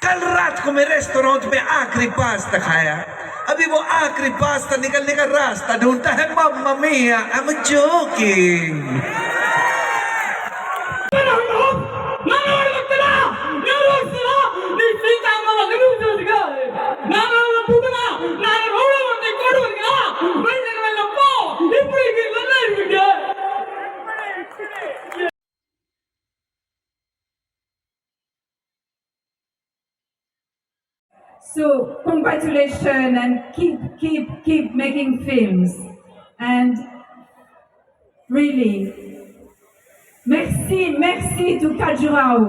कल रात को मैं रेस्टोरेंट में आखिरी पास्ता खाया, अभी वो आखिरी पास्ता निकलने का रास्ता ढूंढता है। Mamma mia, I am joking. So congratulations and keep making films and really merci to Khajuraho.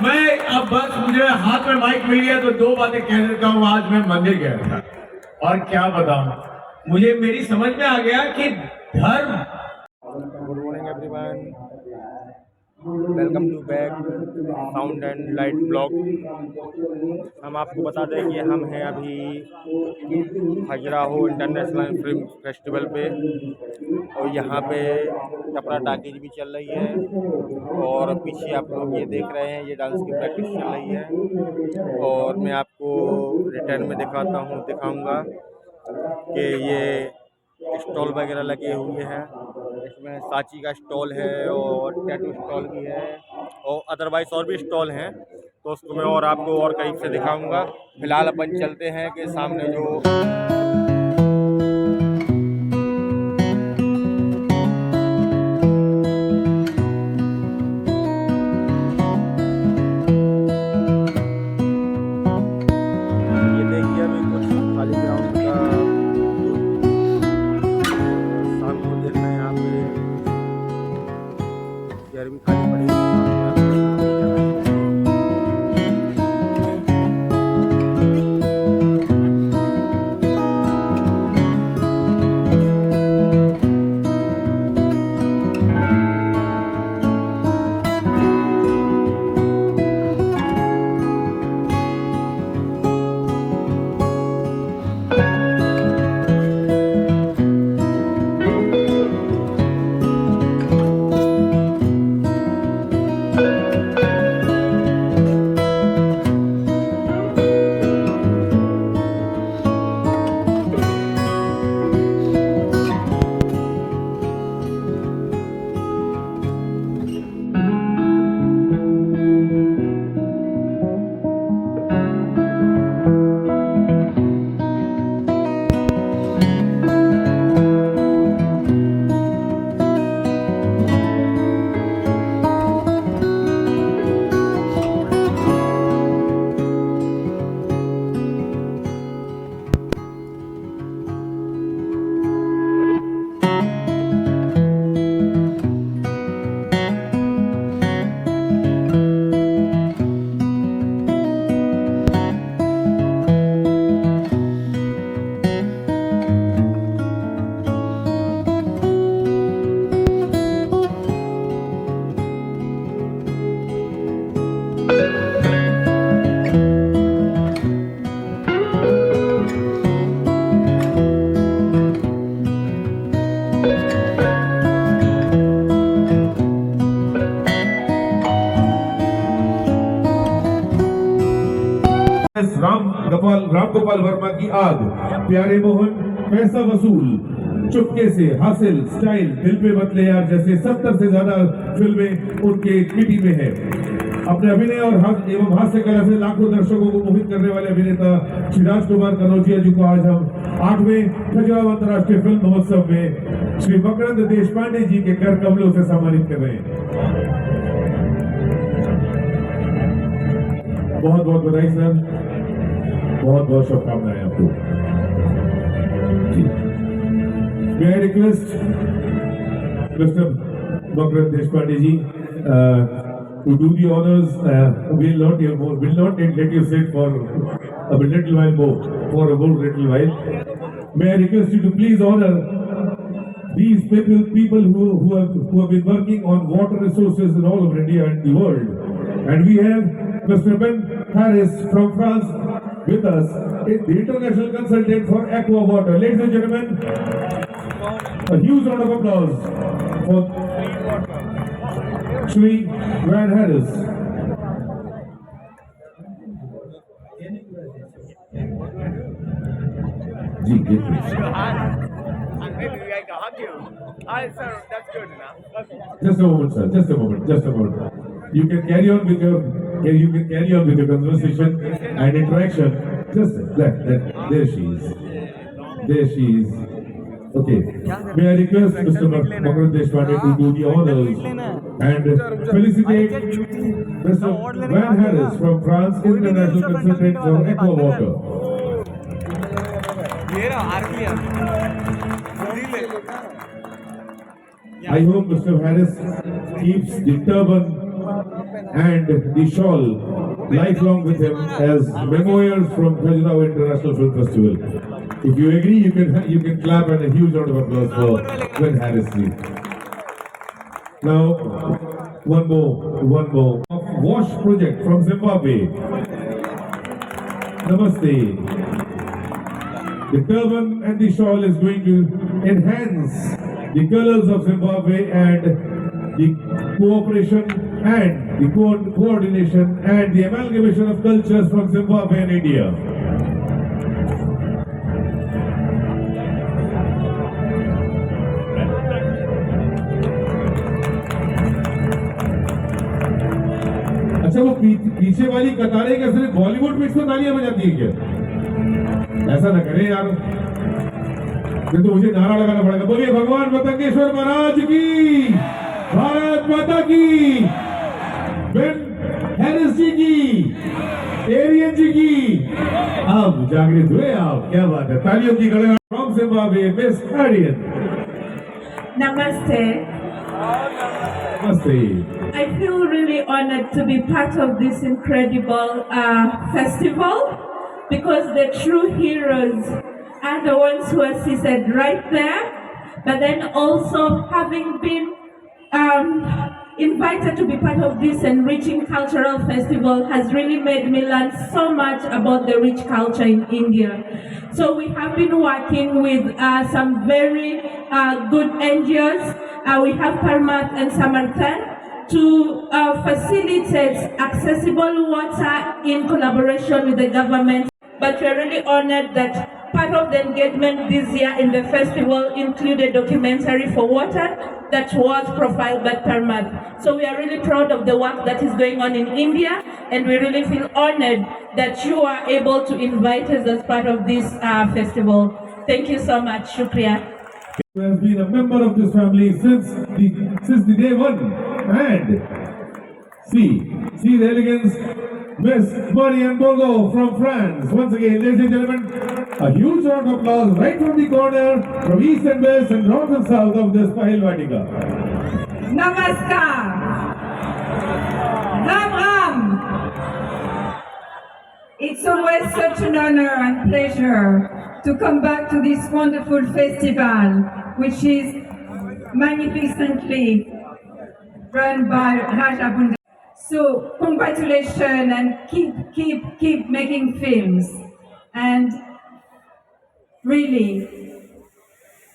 मैं अब बस मुझे हाथ में माइक मिल गया तो दो बातें कह देता हूँ। आज मैं मंदिर गया था और क्या बताऊं, मुझे मेरी समझ में आ गया कि धर्म। Good morning everyone, welcome to back sound and light blog. हम आपको बता दें कि हम हैं अभी खजुराहो इंटरनेशनल फिल्म फेस्टिवल पे और यहाँ पे कपड़ा टाकीज भी चल रही है और पीछे आप लोग ये देख रहे हैं, ये डांस की प्रैक्टिस चल रही है। और मैं आपको रिटर्न में दिखाऊंगा कि ये स्टॉल वगैरह लगे हुए हैं। इसमें सांची का स्टॉल है और टैटू स्टॉल भी है और अदरवाइज और भी स्टॉल हैं, तो उसको मैं और आपको और करीब से दिखाऊंगा। फिलहाल अपन चलते हैं कि सामने जो ये देखिए अभी कुछ खाली ग्राउंड का सामने देख रहे हैं। यहाँ पे चेयर भी खाली पड़ी है। राम गोपाल वर्मा की आग, प्यारे मोहन, पैसा वसूल, चुपके से, हासिल, स्टाइल, दिल पे बदले यार जैसे 70 से ज्यादा फिल्में उनके किटी में है। अपने अभिनय और एवं हास्य कला से लाखों दर्शकों को मोहित करने वाले अभिनेता श्री राजकुमार कनौजिया जी को आज हम 8वें खजुराहो अंतर्राष्ट्रीय फिल्म महोत्सव में श्री मकरंद देशपांडे जी के कर कमलों से सम्मानित कर रहे हैं। बहुत बहुत बधाई सर, बहुत बहुत शुभकामनाएं आपको। May I request Mr. Makaran Deshpande ji to do the honors. Will not let you sit for a little while more, for a little while. May I request you to please honor these people who have been working on water resources in all of India and the world. And we have Mr. Ben Harris from France with us, the international consultant for aqua water. Ladies and gentlemen, a huge round of applause for Shri Van Harris. Ji please. And maybe I can hug you. Sir, that's good enough. Okay. Just a moment, sir. Just a moment. You can carry on with your conversation and interaction. Just that. There she is. Okay. May I request Mr. Makarand Deshpande to do the honors and felicitate Mr. Van Harris from France, International Consultant for Aqua Water. I hope Mr. Harris keeps the turban and the shawl lifelong with him as memorials from Khajuraho International Film Festival. If you agree, you can clap and a huge round of applause for Van Harris, please. Now, one more. Wash project from Zimbabwe. Namaste. The turban and the shawl is going to enhance the colors of Zimbabwe and the cooperation and the coordination and the amalgamation of cultures from Zimbabwe and India. अच्छा, वो पीछे वाली कतारें क्या सिर्फ बॉलीवुड में इसको तालियां बजाती है क्या? ऐसा ना करें यार, नहीं तो मुझे नारा लगाना पड़ेगा। बोलिए भगवान मतंगेश्वर महाराज की, भारत माता की, वेन हैरिस जी की, एरियन जी की। अब जागृत हुए आप, क्या बात है। तालियों की गड़गड़ाहट from Zimbabwe, miss Arian. Namaste. नमस्ते। I feel really honored to be part of this incredible festival because the true heroes are the ones who are seated right there, but then also having been invited to be part of this enriching cultural festival has really made me learn so much about the rich culture in India. So we have been working with some very good NGOs. We have Parmath and Samarthan to facilitate accessible water in collaboration with the government. But we're really honored that part of the engagement this year in the festival included a documentary for water that was profiled by Parmath. So we are really proud of the work that is going on in India, and we really feel honored that you are able to invite us as part of this festival. Thank you so much. Shukriya. Who has been a member of this family since the day one, and see the elegance, Miss Marianne Bogo from France. Once again, ladies and gentlemen, a huge round of applause right from the corner, from east and west and north and south of this Pahil Vatika. Namaskar. Ram Ram. It's always such an honor and pleasure to come back to this wonderful festival, which is magnificently run by Raja Bunda. So congratulations and keep making films. And really,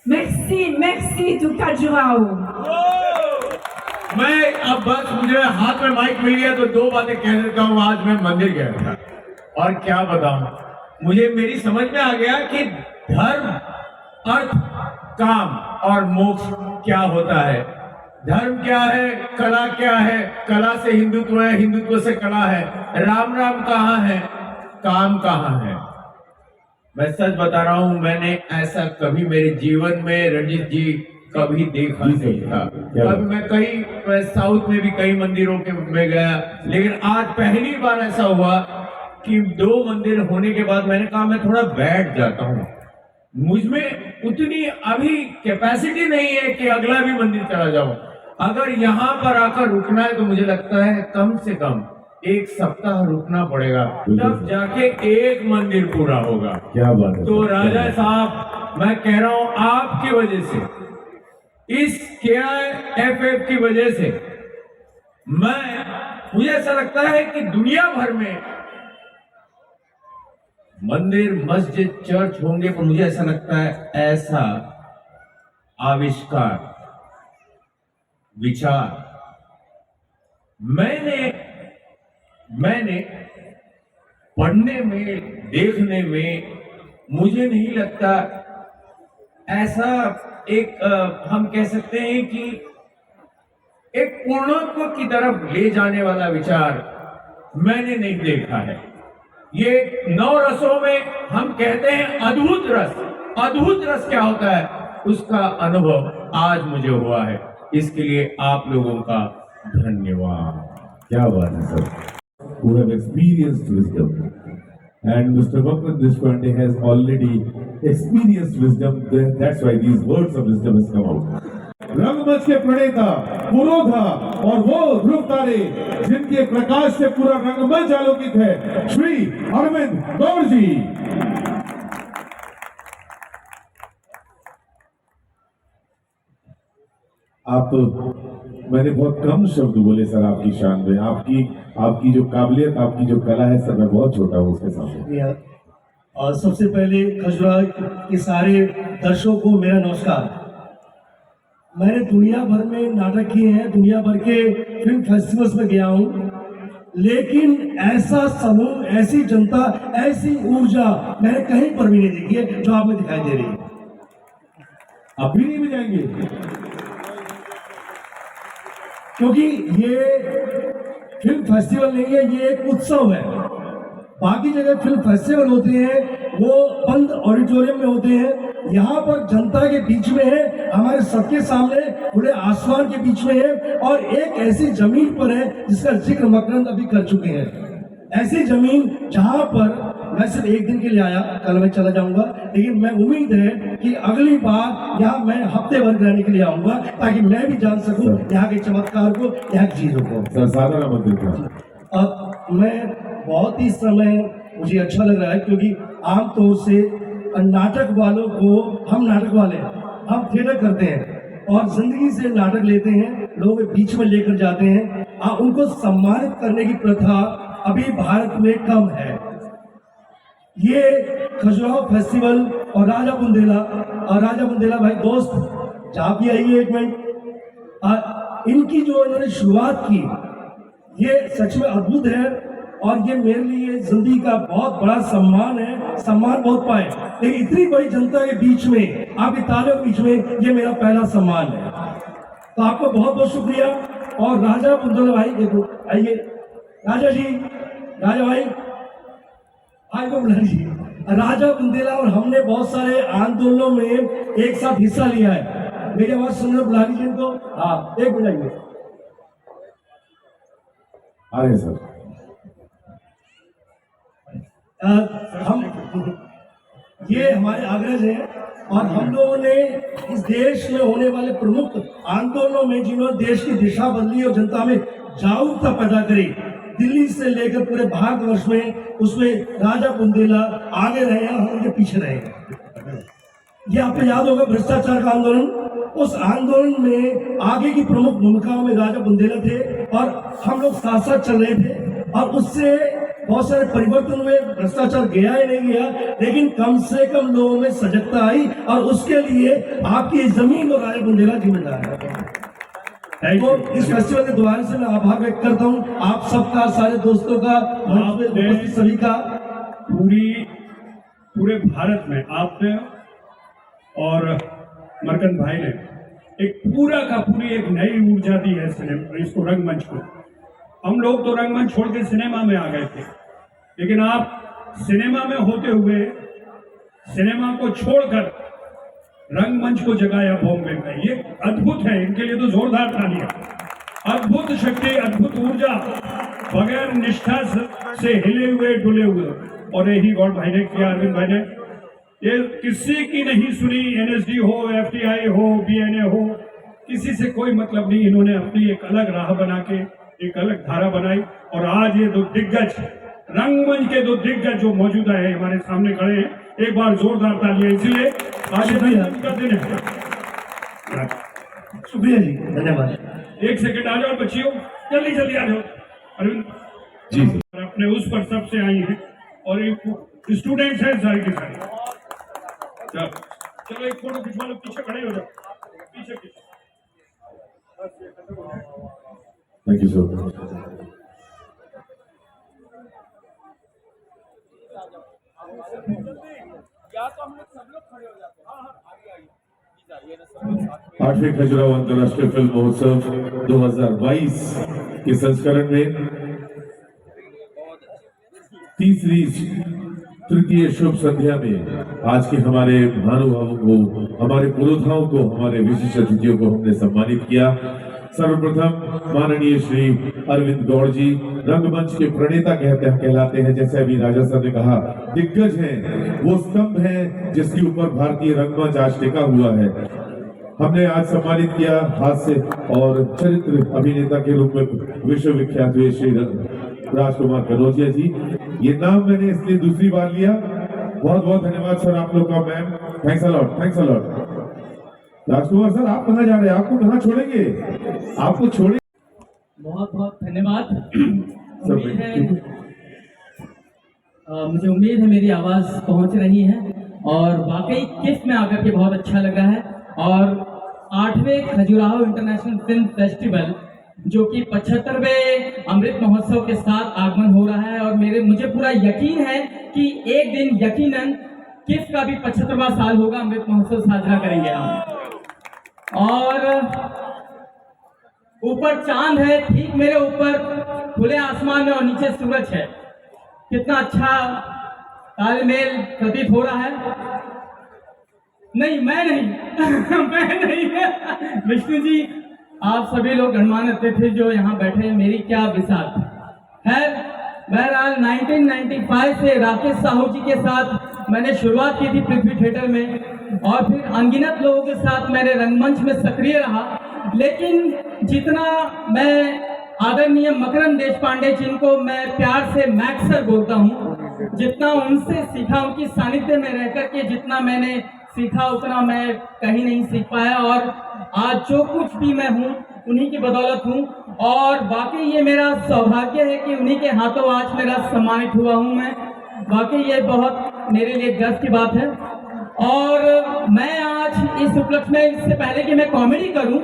merci to Khajuraho. मैं अब बस मुझे हाथ में mic मिल गया तो दो बातें कह देता हूँ। आज मैं मंदिर गया था और क्या बताऊं, मुझे मेरी समझ में आ गया कि धर्म, अर्थ, काम और मोक्ष क्या होता है। धर्म क्या है, कला क्या है, कला से हिंदुत्व है, हिंदुत्व से कला है, राम राम कहाँ है, काम कहाँ है। मैं सच बता रहा हूं, मैंने ऐसा कभी मेरे जीवन में रंजीत जी कभी देखा नहीं था। कभी मैं साउथ में भी कई मंदिरों में गया, लेकिन आज पहली बार ऐसा हुआ कि 2 मंदिर होने के बाद मैंने कहा मैं थोड़ा बैठ जाता हूँ। मुझमें उतनी अभी कैपेसिटी नहीं है कि अगला भी मंदिर चला जाऊं। अगर यहाँ पर आकर रुकना है तो मुझे लगता है कम से कम 1 सप्ताह रुकना पड़ेगा, तब जाके एक मंदिर पूरा होगा। क्या बात है। तो राजा साहब, मैं कह रहा हूं आपकी वजह से, इस KIFF की वजह से मुझे ऐसा लगता है कि दुनिया भर में मंदिर, मस्जिद, चर्च होंगे, पर मुझे ऐसा लगता है ऐसा आविष्कार, विचार मैंने पढ़ने में, देखने में मुझे नहीं लगता ऐसा एक हम कह सकते हैं कि एक पूर्णत्व की तरफ ले जाने वाला विचार मैंने नहीं देखा है। ये 9 रसों में हम कहते हैं अद्भुत रस। अद्भुत रस क्या होता है उसका अनुभव आज मुझे हुआ है। इसके लिए आप लोगों का धन्यवाद। क्या बात है sir, who have experienced wisdom, and Mr. Vakran Deshpande has already experienced wisdom. That's why these words of wisdom has come out. रंगमंच के प्रणेता, पुरोधा और वो ध्रुव तारे जिनके प्रकाश से पूरा रंगमंच आलोकित है, श्री अरविंद गौड़ जी। आप, मैंने बहुत कम शब्द बोले सर आपकी शान में। आपकी जो काबिलियत, आपकी जो कला है सर, मैं बहुत छोटा हूँ उसके सामने। और सबसे पहले खजुराहो के सारे दर्शकों को मेरा नमस्कार। मैंने दुनिया भर में नाटक किए हैं, दुनिया भर के फिल्म फेस्टिवल्स में गया हूँ, लेकिन ऐसा समूह, ऐसी जनता, ऐसी ऊर्जा मैंने कहीं पर भी नहीं देखी है जो आप में दिखाई दे रही है। आप भी नहीं में जाएंगे क्योंकि ये फिल्म फेस्टिवल नहीं है, ये एक उत्सव है। बाकी जगह फिल्म फेस्टिवल होते हैं वो बंद ऑडिटोरियम में होते हैं, यहाँ पर जनता के बीच में है, हमारे सबके सामने खुले आसमान के बीच में है, और एक ऐसी जमीन पर है जिसका जिक्र मकरंद अभी कर चुके हैं। ऐसी जमीन जहाँ पर मैं सिर्फ एक दिन के लिए आया, कल मैं चला जाऊंगा, लेकिन मैं उम्मीद है कि अगली बार यहाँ मैं हफ्ते भर रहने के लिए आऊंगा, ताकि मैं भी जान सकूं यहाँ के चमत्कार को, यहाँ की चीजों को। सर साधारण मंदिर था। अब मैं बहुत ही समय मुझे अच्छा लग रहा है, क्योंकि आमतौर से नाटक वालों को, हम नाटक वाले हम थिएटर करते हैं और जिंदगी से नाटक लेते हैं, लोगों के बीच में लेकर जाते हैं, उनको सम्मानित करने की प्रथा अभी भारत में कम है। ये खजुराहो फेस्टिवल और राजा बुंदेला भाई दोस्त आप भी आइए एक मिनट। इनकी जो इन्होंने शुरुआत की ये सच में अद्भुत है, और ये मेरे लिए जिंदगी का बहुत बड़ा सम्मान है, सम्मान बहुत पाए। लेकिन इतनी बड़ी जनता के बीच में, आपकी तालियों के बीच में, ये मेरा पहला सम्मान है। तो आपको बहुत बहुत शुक्रिया। और राजा बुंदेला भाई देखो, आइए राजा जी, राजा भाई भाई को बुला लीजिए। राजा बुंदेला और हमने बहुत सारे आंदोलनों में एक साथ हिस्सा लिया है। मेरी आवाज सुनने बुला लीजिए इनको। हाँ, एक बुलाइए। आ रहे सर। ये हमारे अग्रज हैं, और हम लोगों ने इस देश में होने वाले प्रमुख आंदोलनों में जिन्होंने देश की दिशा बदली और जनता में जागरूकता पैदा करी, दिल्ली से लेकर पूरे भारतवर्ष में, उसमें राजा बुंदेला आगे रहे हैं, हम उनके पीछे रहे हैं। ये आपको याद होगा भ्रष्टाचार का आंदोलन, उस आंदोलन में आगे की प्रमुख भूमिकाओं में राजा बुंदेला थे, और हम लोग साथ साथ चल रहे थे, और उससे बहुत सारे परिवर्तन हुए। भ्रष्टाचार गया ही नहीं गया, लेकिन कम से कम लोगों में सजगता आई, और उसके लिए आपकी जमीन और राजा बुंदेला जिम्मेदार है। तो इस फेस्टिवल के द्वारा से मैं आभार व्यक्त करता हूँ आप सबका, सारे दोस्तों का, सभी का। पूरे भारत में आपने और मरकंद भाई ने एक पूरी एक नई ऊर्जा दी है सिनेमा, इसको रंगमंच को। हम लोग तो रंगमंच छोड़ के सिनेमा में आ गए थे, लेकिन आप सिनेमा में होते हुए सिनेमा को छोड़कर रंगमंच को जगाया बॉम्बे में। ये अद्भुत है, इनके लिए तो जोरदार तालियां। अद्भुत शक्ति, अद्भुत ऊर्जा, बगैर निष्ठा से हिले हुए डुले हुए, और यही गौड़ भाई ने किया, अरविंद भाई ने। ये किसी की नहीं सुनी, एनएसडी हो, एफटीआई हो, बीएनए हो, किसी से कोई मतलब नहीं। इन्होंने अपनी एक अलग राह बना के एक अलग धारा बनाई, और आज ये दो दिग्गज, रंगमंच के दो दिग्गज जो मौजूदा है हमारे सामने खड़े हैं, एक बार जोरदार तालियां। इसलिए आज का दिन है। शुक्रिया जी, धन्यवाद। एक सेकंड आ जाओ बच्चियों, जल्दी जल्दी आ जाओ। अरविंद जी अपने उस पर सबसे आई हैं, और एक स्टूडेंट्स हैं सारे के सारे। चलो एक फोटो खिंचवा लो, पीछे खड़े हो जाओ, पीछे पीछे। Thank you sir. 8वें खजुराहो अंतर्राष्ट्रीय फिल्म महोत्सव 2022 के संस्करण में तृतीय शुभ संध्या में आज के हमारे महानुभावों को, हमारे पुरोधाओं को, हमारे विशिष्ट अतिथियों को हमने सम्मानित किया। सर्वप्रथम माननीय श्री अरविंद गौड़ जी रंगमंच के प्रणेता कहलाते हैं। जैसे अभी राजा सर ने कहा, दिग्गज हैं, वो स्तंभ है जिसके ऊपर भारतीय रंगमंच आज टिका हुआ है। हमने आज सम्मानित किया हास्य और चरित्र अभिनेता के रूप में विश्वविख्यात हुए श्री राजकुमार कनौजिया जी। ये नाम मैंने इसलिए दूसरी बार लिया। बहुत बहुत धन्यवाद सर आप लोग का। Ma'am thanks a lot. Rajkumar sir आप कहाँ जा रहे हैं? आपको कहाँ छोड़ेंगे? आपको छोड़े। बहुत बहुत धन्यवाद। उम्मीद है मुझे उम्मीद है मेरी आवाज पहुंच रही है और वाकई किस में आकर के बहुत अच्छा लगा है। और 8वें खजुराहो इंटरनेशनल फिल्म फेस्टिवल जो कि 75वें अमृत महोत्सव के साथ आगमन हो रहा है और मुझे पूरा यकीन है कि एक दिन यकीनन किस का भी 75वां साल होगा, अमृत महोत्सव साझा करेंगे हम। और ऊपर चांद है, ठीक मेरे ऊपर खुले आसमान में और नीचे सूरज है। कितना अच्छा तालमेल प्रतीत हो रहा है। नहीं मैं नहीं मैं नहीं विष्णु जी, आप सभी लोग गणमान्य अतिथि जो यहाँ बैठे हैं, मेरी क्या विसात है। बहरहाल 1995 से राकेश साहू जी के साथ मैंने शुरुआत की थी पृथ्वी थिएटर में और फिर अनगिनत लोगों के साथ मैंने रंगमंच में सक्रिय रहा। लेकिन जितना मैं आदरणीय मकरंद देशपांडे जिनको मैं प्यार से मैक्स सर बोलता हूँ, जितना उनसे सीखा, उनकी सानिध्य में रहकर के जितना मैंने सीखा उतना मैं कहीं नहीं सीख पाया। और आज जो कुछ भी मैं हूँ उन्हीं की बदौलत हूँ और वाकई ये मेरा सौभाग्य है कि उन्हीं के हाथों आज मेरा सम्मानित हुआ हूँ मैं। वाकई ये बहुत मेरे लिए गर्व की बात है। और मैं आज इस उपलक्ष्य में, इससे पहले कि मैं कॉमेडी करूँ,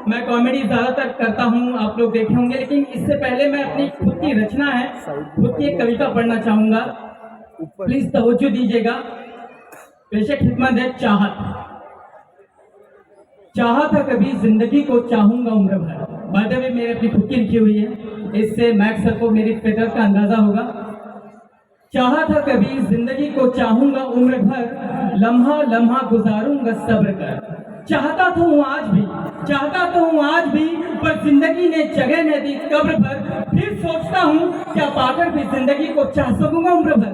मैं कॉमेडी ज़्यादातर करता हूँ, आप लोग देखे होंगे, लेकिन इससे पहले मैं अपनी खुद की रचना है, खुद की एक कविता पढ़ना चाहूँगा। प्लीज़ तवज्जो दीजिएगा। पेशे खिदमत है चाहत है कभी जिंदगी को चाहूंगा उम्र भर। बाय द वे मेरे अपनी खुद की लिखी हुई है, इससे मैक्स सर को मेरी फितरत का अंदाजा होगा। चाहत है कभी जिंदगी को चाहूंगा उम्र भर, लम्हा लम्हा गुजारूंगा सब्र कर। चाहता तो हूँ आज भी पर जिंदगी ने जगह न दी कब्र पर। फिर सोचता हूँ क्या पाकर भी जिंदगी को चाह सकूंगा उम्र भर।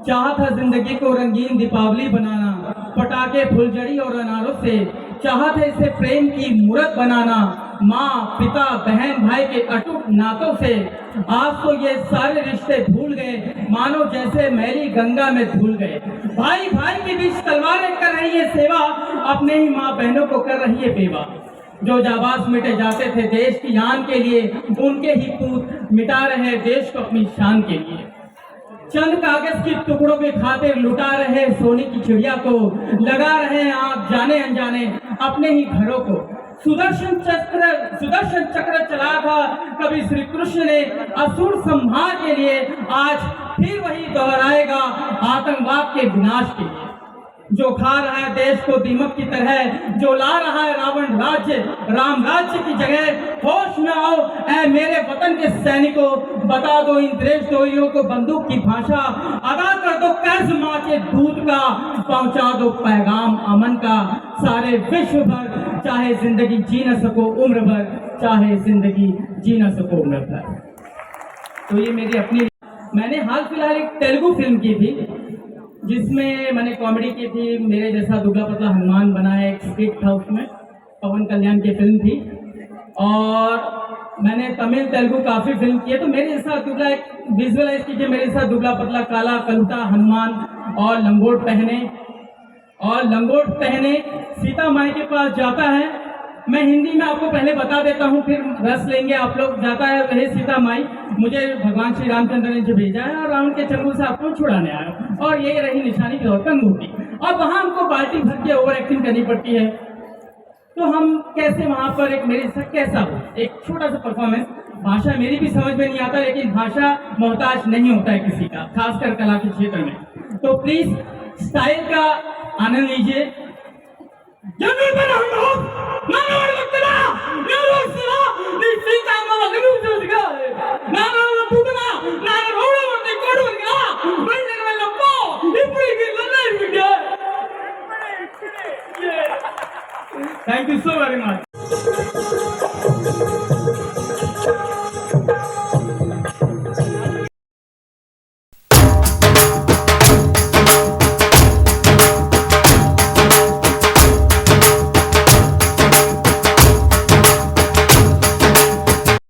चाहा था जिंदगी को रंगीन दीपावली बनाना, पटाखे फुलझड़ी और अनारों से। चाहा था इसे प्रेम की मूर्त बनाना, माँ पिता बहन भाई के अटूट नातों से। आज तो ये सारे रिश्ते भूल गए, मानो जैसे मैली गंगा में धुल गए। भाई भाई के बीच तलवारें कर रही है सेवा, अपने ही माँ बहनों को कर रही है बेवा। जो जाबाज मिटे जाते थे देश की आन के लिए, उनके ही पूत मिटा रहे देश को अपनी शान के लिए। चंद कागज के टुकड़ों के खातिर लुटा रहे सोने की चिड़िया को, लगा रहे आग जाने अनजाने अपने ही घरों को। सुदर्शन चक्र चला था कभी श्री कृष्ण ने असुर संहार के लिए, आज फिर वही दोहराएगा आतंकवाद के विनाश के लिए। जो खा रहा है देश को दीमक की तरह, जो ला रहा है रावण राज्य राम राज्य की जगह। होश में आओ ऐ मेरे वतन के सैनिकों, बता दो इन देशद्रोहियों को बंदूक की भाषा। अदा कर दो कर्ज माँ के दूध का, पहुंचा दो पैगाम अमन का। सारे विश्व भर चाहे जिंदगी जी न सको उम्र भर, चाहे जिंदगी जी न सको उम्र भर। तो ये मेरी अपनी, मैंने हाल फिलहाल एक तेलुगु फिल्म की थी जिसमें मैंने कॉमेडी की थी। मेरे जैसा दुबला पतला हनुमान बना है, एक स्क्रिप्ट था उसमें, पवन कल्याण की फिल्म थी। और मैंने तमिल तेलुगु काफ़ी फिल्म की है। तो मेरे जैसा दुबला, एक विजुअलाइज कीजिए, मेरे जैसा दुबला पतला काला कलूटा हनुमान और लंगोट पहने सीता माई के पास जाता है। मैं हिंदी में आपको पहले बता देता हूँ, फिर रस लेंगे आप लोग। जाता है, हे सीता माई, मुझे भगवान श्री रामचंद्र ने जो भेजा है और रावण के चंगुल से आपको छुड़ाने आया, और ये रही निशानी की और अंगूठी। और वहाँ हमको बाल्टी भर के ओवर एक्टिंग करनी पड़ती है। तो हम कैसे वहाँ पर एक मेरे साथ कैसा हो, एक छोटा सा परफॉर्मेंस। भाषा मेरी भी समझ में नहीं आता, लेकिन भाषा मोहताज नहीं होता है किसी का, खासकर कला के क्षेत्र में। तो प्लीज स्टाइल का आनंद लीजिए। जंगल में हम लोग नाना लगता नाना सिला निश्चित आमा लगनु जोगा नाना पुतना नाना रोड में कोडुगा बंदे में लपो इपड़ी की लड़ाई video. Thank you so very much.